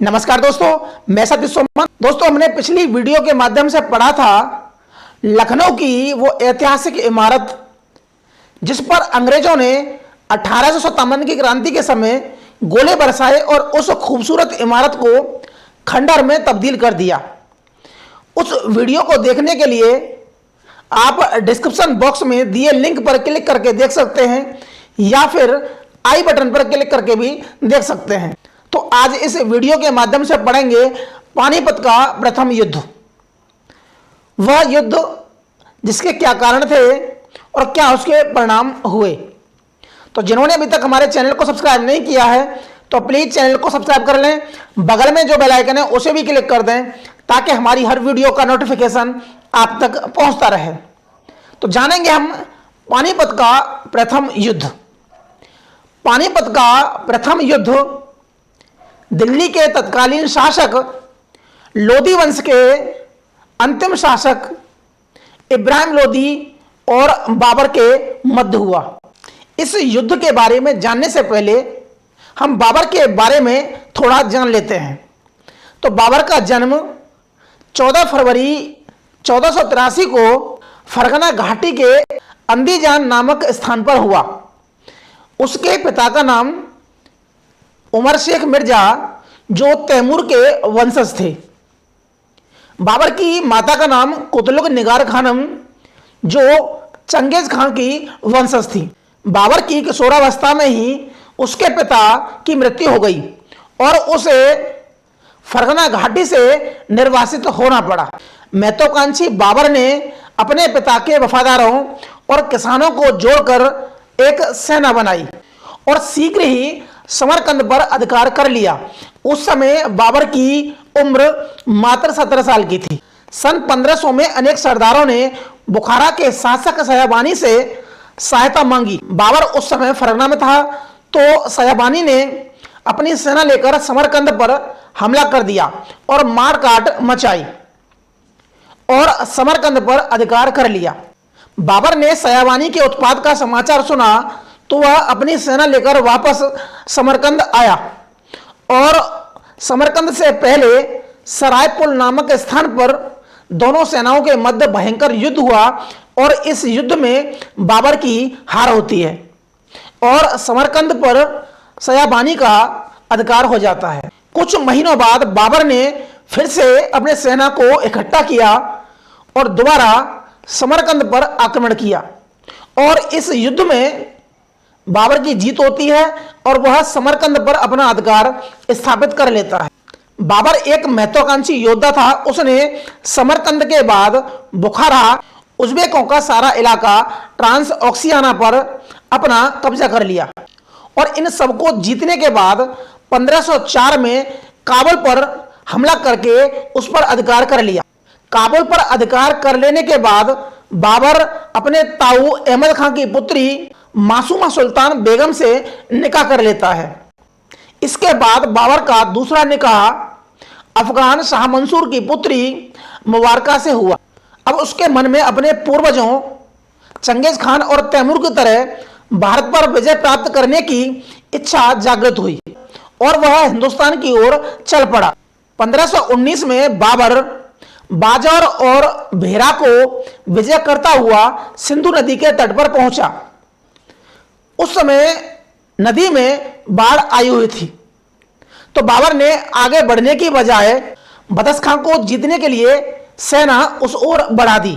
नमस्कार दोस्तों, मैं सतीश सोमन। दोस्तों, हमने पिछली वीडियो के माध्यम से पढ़ा था लखनऊ की वो ऐतिहासिक इमारत जिस पर अंग्रेजों ने 1857 की क्रांति के समय गोले बरसाए और उस खूबसूरत इमारत को खंडहर में तब्दील कर दिया। उस वीडियो को देखने के लिए आप डिस्क्रिप्शन बॉक्स में दिए लिंक पर क्लिक करके देख सकते हैं या फिर आई बटन पर क्लिक करके भी देख सकते हैं। तो आज इस वीडियो के माध्यम से पढ़ेंगे पानीपत का प्रथम युद्ध। वह युद्ध जिसके क्या कारण थे और क्या उसके परिणाम हुए। तो जिन्होंने अभी तक हमारे चैनल को सब्सक्राइब नहीं किया है तो प्लीज चैनल को सब्सक्राइब कर लें, बगल में जो बेल आइकन है उसे भी क्लिक कर दें ताकि हमारी हर वीडियो का नोटिफिकेशन आप तक पहुंचता रहे। तो जानेंगे हम पानीपत का प्रथम युद्ध। पानीपत का प्रथम युद्ध दिल्ली के तत्कालीन शासक लोधी वंश के अंतिम शासक इब्राहिम लोधी और बाबर के मध्य हुआ। इस युद्ध के बारे में जानने से पहले हम बाबर के बारे में थोड़ा जान लेते हैं। तो बाबर का जन्म 14 फरवरी 1483 को फरगना घाटी के अंदीजान नामक स्थान पर हुआ। उसके पिता का नाम उमर शेख मिर्जा जो तैमूर के वंशज थे। बाबर की माता का नाम कुतलुग निगार खानम जो चंगेज खान की वंशज थी। बाबर की किशोरावस्था में ही उसके पिता की मृत्यु हो गई और उसे फरगना घाटी से निर्वासित होना पड़ा। महत्वाकांक्षी बाबर ने अपने पिता के वफादारों और किसानों को जोड़कर एक सेना बनाई और शीघ्र ही समरकंद पर अधिकार कर लिया। उस समय बाबर की उम्र मात्र 17 साल की थी। सन 1500 में अनेक सरदारों ने बुखारा के शासक सयाबानी से सहायता मांगी। बाबर उस समय फरगना में था तो सयाबानी ने अपनी सेना लेकर समरकंद पर हमला कर दिया और मारकाट मचाई और समरकंद पर अधिकार कर लिया। बाबर ने सयाबानी के उत्पात का समाचार सुना तो वह अपनी सेना लेकर वापस समरकंद आया और समरकंद से पहले सरायपुल नामक स्थान पर दोनों सेनाओं के मध्य भयंकर युद्ध हुआ और इस युद्ध में बाबर की हार होती है और समरकंद पर सयाबानी का अधिकार हो जाता है। कुछ महीनों बाद बाबर ने फिर से अपने सेना को इकट्ठा किया और दोबारा समरकंद पर आक्रमण किया और इस युद्ध में बाबर की जीत होती है और वह समरकंद पर अपना अधिकार स्थापित कर लेता है। बाबर एक महत्वाकांक्षी योद्धा था। उसने समरकंद के बाद बुखारा, उज़्बेकों का सारा इलाका, ट्रांस ऑक्सियाना पर अपना कब्जा कर लिया और इन सबको जीतने के बाद 1504 में काबुल पर हमला करके उस पर अधिकार कर लिया। काबुल पर अधिकार कर लेने के बाद बाबर अपने ताऊ अहमद खां की पुत्री मासूमा सुल्तान बेगम से निकाह कर लेता है। इसके बाद बाबर का दूसरा निकाह अफगान शाह मंसूर की पुत्री मुबारका से हुआ। अब उसके मन में अपने पूर्वजों चंगेज खान और तैमूर की तरह भारत पर विजय प्राप्त करने की इच्छा जागृत हुई और वह हिंदुस्तान की ओर चल पड़ा। 1519 में बाबर बाजार और भेरा को विजय करता हुआ सिंधु नदी के तट पर पहुंचा। उस समय नदी में बाढ़ आई हुई थी तो बाबर ने आगे बढ़ने की बजाय बदस खां को जीतने के लिए सेना उस ओर बढ़ा दी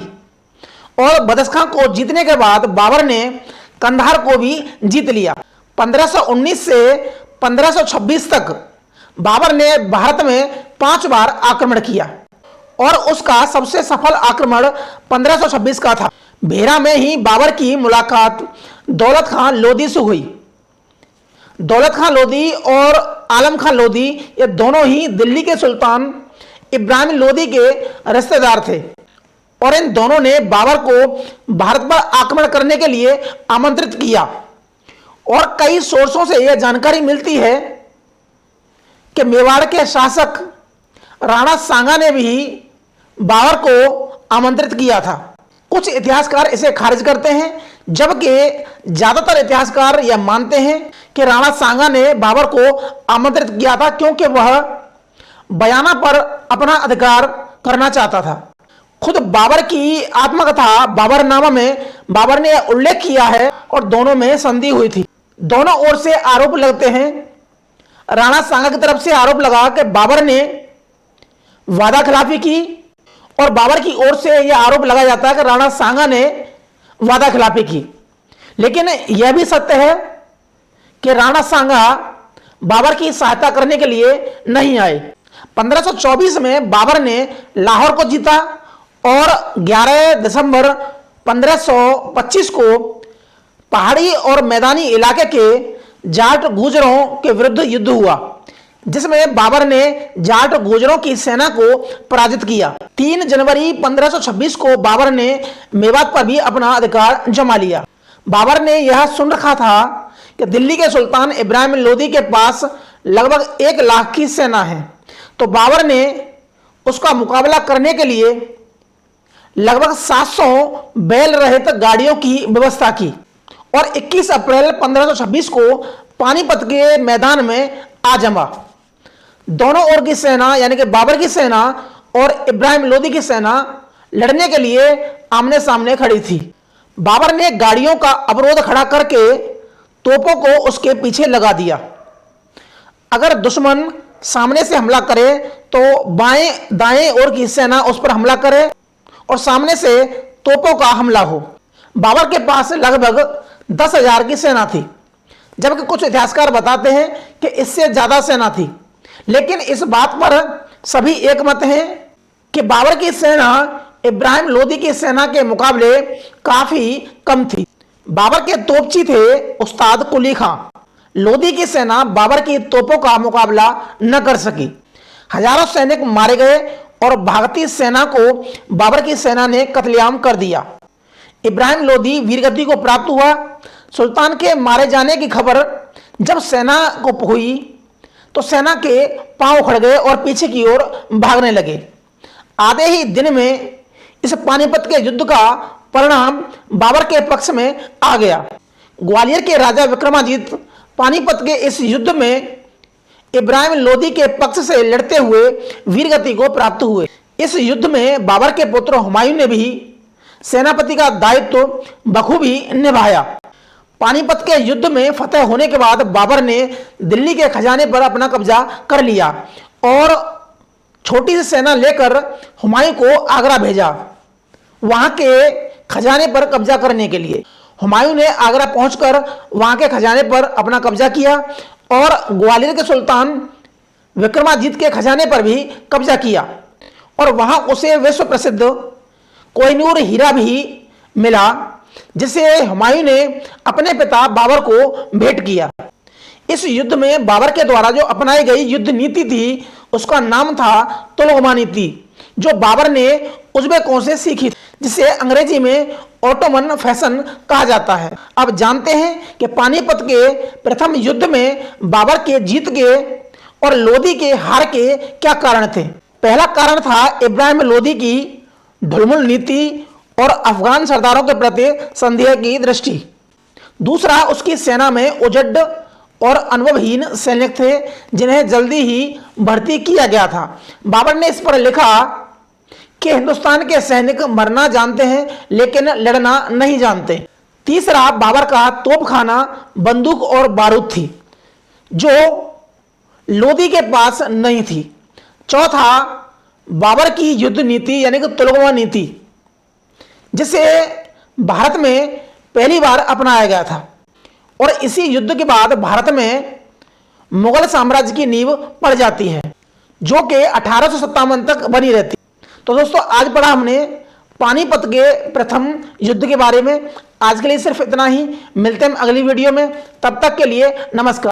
और बदस खां को जीतने के बाद बाबर ने कंधार को भी जीत लिया। 1519 से 1526 तक बाबर ने भारत में 5 बार आक्रमण किया और उसका सबसे सफल आक्रमण 1526 का था। भेरा में ही बाबर की मुलाकात दौलत खां लोधी से हुई। दौलत खां लोधी और आलम खां लोधी ये दोनों ही दिल्ली के सुल्तान इब्राहिम लोधी के रिश्तेदार थे और इन दोनों ने बाबर को भारत पर आक्रमण करने के लिए आमंत्रित किया और कई सोर्सों से यह जानकारी मिलती है कि मेवाड़ के शासक राणा सांगा ने भी बाबर को आमंत्रित किया था। कुछ इतिहासकार इसे खारिज करते हैं जबकि ज्यादातर इतिहासकार यह मानते हैं कि राणा सांगा ने बाबर को आमंत्रित किया था क्योंकि वह बयाना पर अपना अधिकार करना चाहता था। खुद बाबर की आत्मकथा बाबरनामा में बाबर ने उल्लेख किया है और दोनों में संधि हुई थी। दोनों ओर से आरोप लगते हैं। राणा सांगा की तरफ से आरोप लगा कि बाबर ने वादा खिलाफी की और बाबर की ओर से यह आरोप लगाया जाता है कि राणा सांगा ने वादा खिलाफी की। लेकिन यह भी सत्य है कि राणा सांगा बाबर की सहायता करने के लिए नहीं आए। 1524 में बाबर ने लाहौर को जीता और 11 दिसंबर 1525 को पहाड़ी और मैदानी इलाके के जाट गुर्जरों के विरुद्ध युद्ध हुआ, जिसमें बाबर ने जाट गुर्जरों की सेना को पराजित किया। 3 जनवरी 1526 को बाबर ने मेवात पर भी अपना अधिकार जमा लिया। बाबर ने यह सुन रखा था कि दिल्ली के सुल्तान इब्राहिम लोदी के पास लगभग 1 लाख की सेना है, तो बाबर ने उसका मुकाबला करने के लिए लगभग 700 बैल रहित गाड़ियों की व्यवस्था की और 21 अप्रैल 1526 को पानीपत के मैदान में आ जमा। दोनों ओर की सेना यानी कि बाबर की सेना और इब्राहिम लोदी की सेना लड़ने के लिए आमने सामने खड़ी थी। बाबर ने गाड़ियों का अवरोध खड़ा करके तोपों को उसके पीछे लगा दिया। अगर दुश्मन सामने से हमला करे तो बाएं दाएं ओर की सेना उस पर हमला करे और सामने से तोपों का हमला हो। बाबर के पास लगभग 10,000 की सेना थी, जबकि कुछ इतिहासकार बताते हैं कि इससे ज्यादा सेना थी। लेकिन इस बात पर सभी एकमत हैं कि बाबर की सेना इब्राहिम लोदी की सेना के मुकाबले काफी कम थी। बाबर के तोपची थे उस्ताद कुली खां। लोदी की सेना बाबर की तोपों का मुकाबला न कर सकी। हजारों सैनिक मारे गए और भागती सेना को बाबर की सेना ने कत्लेआम कर दिया। इब्राहिम लोदी वीरगति को प्राप्त हुआ। सुल्तान के मारे जाने की खबर जब सेना को हुई तो सेना के पांव उखड़ गए और पीछे की ओर भागने लगे। आधे ही दिन में इस पानीपत के युद्ध का परिणाम बाबर के पक्ष में आ गया। ग्वालियर के राजा विक्रमादित्य पानीपत के इस युद्ध में इब्राहिम लोदी के पक्ष से लड़ते हुए वीरगति को प्राप्त हुए। इस युद्ध में बाबर के पुत्र हुमायूं ने भी सेनापति का दायित्व बखूबी निभाया। पानीपत के युद्ध में फतेह होने के बाद बाबर ने दिल्ली के खजाने पर अपना कब्जा कर लिया और छोटी सी सेना लेकर हुमायूं को आगरा भेजा वहां के खजाने पर कब्जा करने के लिए। हुमायूं ने आगरा पहुंचकर वहां के खजाने पर अपना कब्जा किया और ग्वालियर के सुल्तान विक्रमादित्य के खजाने पर भी कब्जा किया और वहां उसे विश्व प्रसिद्ध कोहिनूर हीरा भी मिला, जिसे हुमायूं ने अपने पिता बाबर को भेंट किया। इस युद्ध में बाबर के द्वारा जो अपनाई गई युद्ध नीति थी उसका नाम था तुलगमा नीति, जो बाबर ने उज़्बेकों से सीखी, जिसे अंग्रेजी में ऑटोमन फैशन कहा जाता है। अब जानते हैं कि पानीपत के प्रथम युद्ध में बाबर के जीत के और लोदी के हार के क्या कारण थे। पहला कारण था इब्राहिम लोदी की ढुलमुल नीति और अफगान सरदारों के प्रति संदेह की दृष्टि। दूसरा, उसकी सेना में उजड़ और अनुभवहीन सैनिक थे जिन्हें जल्दी ही भर्ती किया गया था। बाबर ने इस पर लिखा कि हिंदुस्तान के सैनिक मरना जानते हैं लेकिन लड़ना नहीं जानते। तीसरा, बाबर का तोपखाना, बंदूक और बारूद थी जो लोदी के पास नहीं थी। चौथा, बाबर की युद्ध नीति यानी कि तुलगमा नीति, जिसे भारत में पहली बार अपनाया गया था और इसी युद्ध के बाद भारत में मुगल साम्राज्य की नींव पड़ जाती है जो कि 1857 तक बनी रहती। तो दोस्तों, आज पढ़ा हमने पानीपत के प्रथम युद्ध के बारे में। आज के लिए सिर्फ इतना ही। मिलते हैं अगली वीडियो में, तब तक के लिए नमस्कार।